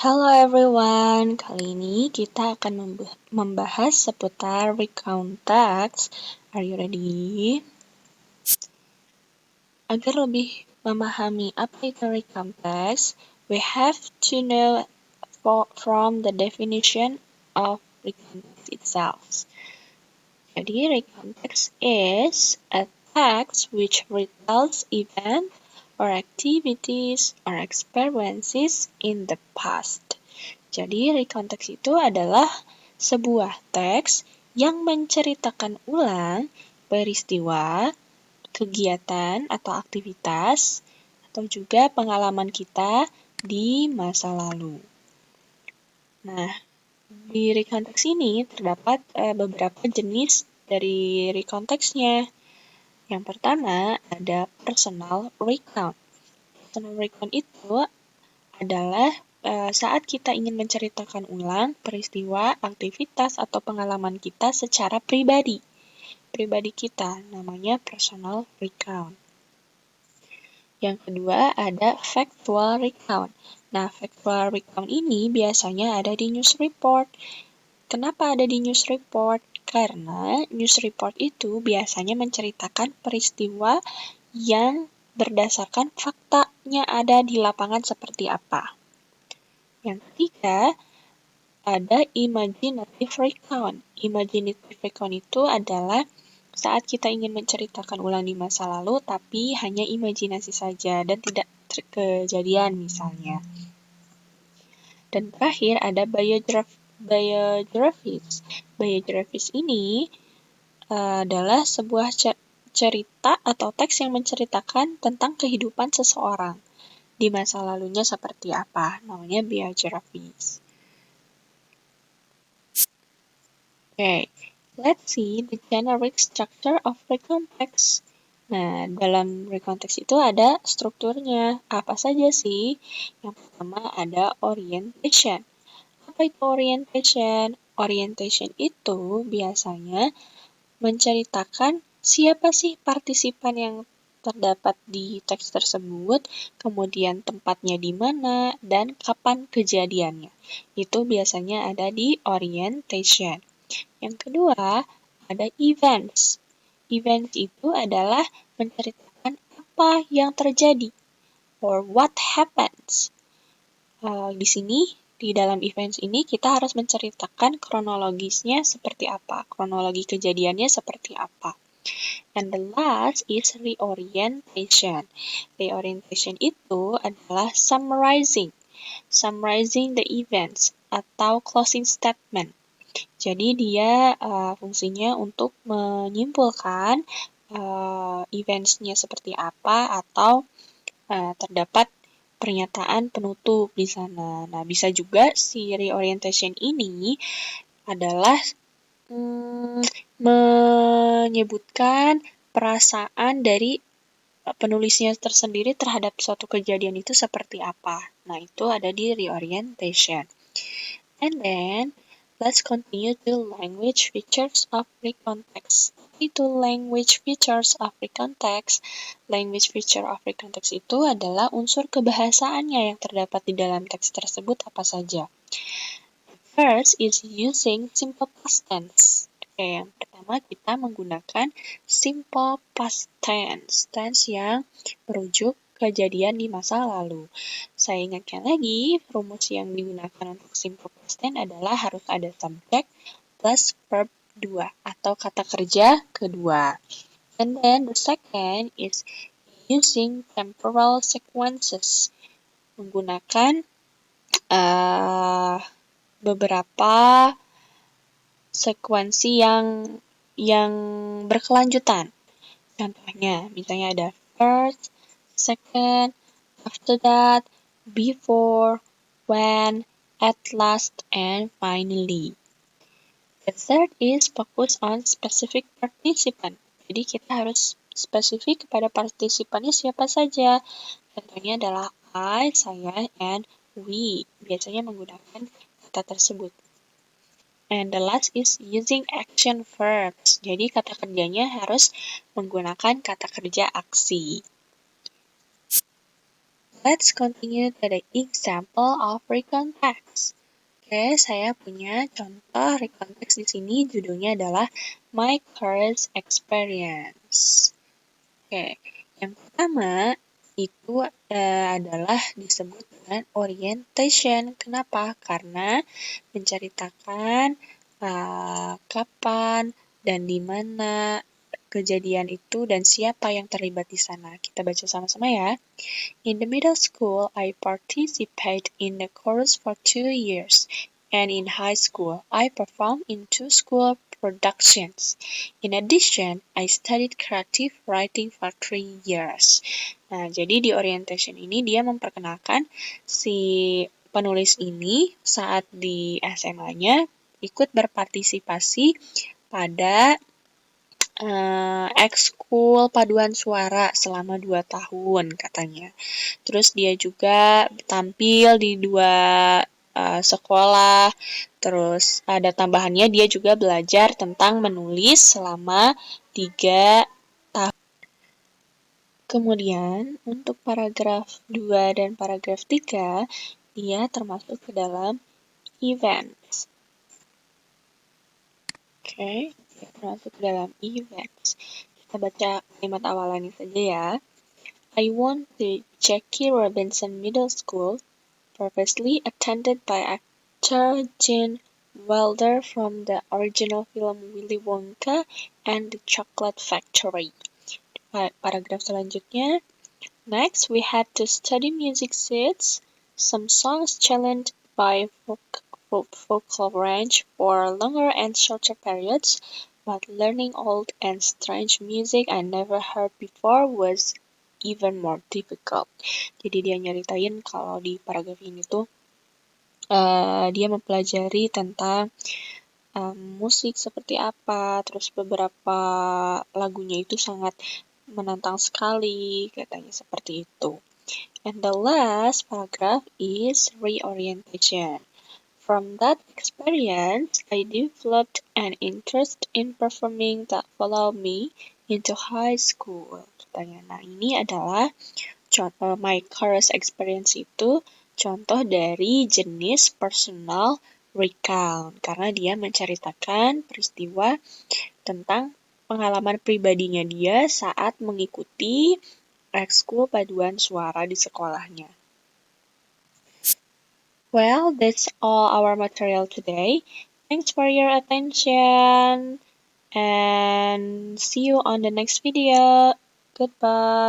Hello everyone, kali ini kita akan membahas seputar recount text. Are you ready? Agar lebih memahami apa itu recount text, we have to know from the definition of recount text itself. Jadi recount text is a text which retells events or activities or experiences in the past. Jadi, recount text itu adalah sebuah teks yang menceritakan ulang peristiwa, kegiatan atau aktivitas, atau juga pengalaman kita di masa lalu. Nah, di recount text ini terdapat beberapa jenis dari recount text-nya. Yang pertama ada personal recount. Personal recount itu adalah saat kita ingin menceritakan ulang peristiwa, aktivitas, atau pengalaman kita secara pribadi. Pribadi kita, namanya personal recount. Yang kedua ada factual recount. Nah, factual recount ini biasanya ada di news report. Kenapa ada di news report? Karena news report itu biasanya menceritakan peristiwa yang berdasarkan faktanya ada di lapangan seperti apa. Yang ketiga, ada imaginative recount. Imaginative recount itu adalah saat kita ingin menceritakan ulang di masa lalu, tapi hanya imajinasi saja dan tidak kejadian misalnya. Dan terakhir ada biographies. Biographies ini adalah sebuah cerita atau teks yang menceritakan tentang kehidupan seseorang di masa lalunya seperti apa. Namanya biographies. Okay, let's see the generic structure of recount text. Nah, dalam recount text itu ada strukturnya. Apa saja sih? Yang pertama ada orientation. Apa itu orientation? Orientation itu biasanya menceritakan siapa sih partisipan yang terdapat di teks tersebut, kemudian tempatnya di mana, dan kapan kejadiannya. Itu biasanya ada di orientation. Yang kedua, ada events. Events itu adalah menceritakan apa yang terjadi, or what happens. Di sini, di dalam events ini, kita harus menceritakan kronologisnya seperti apa, kronologi kejadiannya seperti apa. And the last is reorientation. Reorientation itu adalah summarizing the events atau closing statement. Jadi dia fungsinya untuk menyimpulkan eventsnya seperti apa atau terdapat pernyataan penutup di sana. Nah, bisa juga si reorientation ini adalah menyebutkan perasaan dari penulisnya tersendiri terhadap suatu kejadian itu seperti apa. Nah, itu ada di reorientation. And then, let's continue to language features of recount text. Itu language features of recount text. Language feature of recount text itu adalah unsur kebahasaannya yang terdapat di dalam teks tersebut apa saja. First is using simple past tense. Oke, yang pertama kita menggunakan simple past tense. Tense yang merujuk kejadian di masa lalu. Saya ingatkan lagi, rumus yang digunakan untuk simple past tense adalah harus ada subject plus verb 2 atau kata kerja kedua. And then the second is using temporal sequences. Menggunakan beberapa sekuensi yang berkelanjutan. Contohnya, misalnya ada first, second, after that, before, when, at last, and finally. The third is focus on specific participant. Jadi kita harus spesifik kepada partisipannya siapa saja. Contohnya adalah I, saya, and we. Biasanya menggunakan kata tersebut. And the last is using action verbs. Jadi kata kerjanya harus menggunakan kata kerja aksi. let's continue to the example of recount text. Oke, saya punya contoh recount text di sini, judulnya adalah My Current Experience. Oke, yang pertama itu adalah disebut dengan orientation. Kenapa? Karena menceritakan kapan dan di mana kejadian itu dan siapa yang terlibat di sana. Kita baca sama-sama ya. In the middle school, I participated in the chorus for 2 years, and in high school, I performed in 2 school productions. In addition, I studied creative writing for 3 years. Nah, jadi di orientation ini dia memperkenalkan si penulis ini saat di SMA-nya ikut berpartisipasi pada ekskul paduan suara selama 2 tahun katanya. Terus dia juga tampil di 2 sekolah. Terus ada tambahannya dia juga belajar tentang menulis selama 3 tahun. Kemudian untuk paragraf 2 dan paragraf 3 dia termasuk ke dalam events. Oke, termasuk ke dalam events. Kita baca kalimat awalannya saja ya. I went to Jackie Robinson Middle School, previously attended by actor Gene Wilder from the original film Willy Wonka and the Chocolate Factory. Paragraf selanjutnya. Next, we had to study music sheets, some songs challenged by vocal range for longer and shorter periods, but learning old and strange music I never heard before was even more difficult. Jadi dia nyeritain kalau di paragraf ini tuh dia mempelajari tentang musik seperti apa, terus beberapa lagunya itu sangat menantang sekali, katanya seperti itu. And the last paragraph is reorientation. From that experience, I developed an interest in performing that followed me into high school. Katanya, nah ini adalah contoh my current experience itu contoh dari jenis personal recount karena dia menceritakan peristiwa tentang pengalaman pribadinya dia saat mengikuti ekskul paduan suara di sekolahnya. Well, that's all our material today. Thanks for your attention and see you on the next video. Goodbye.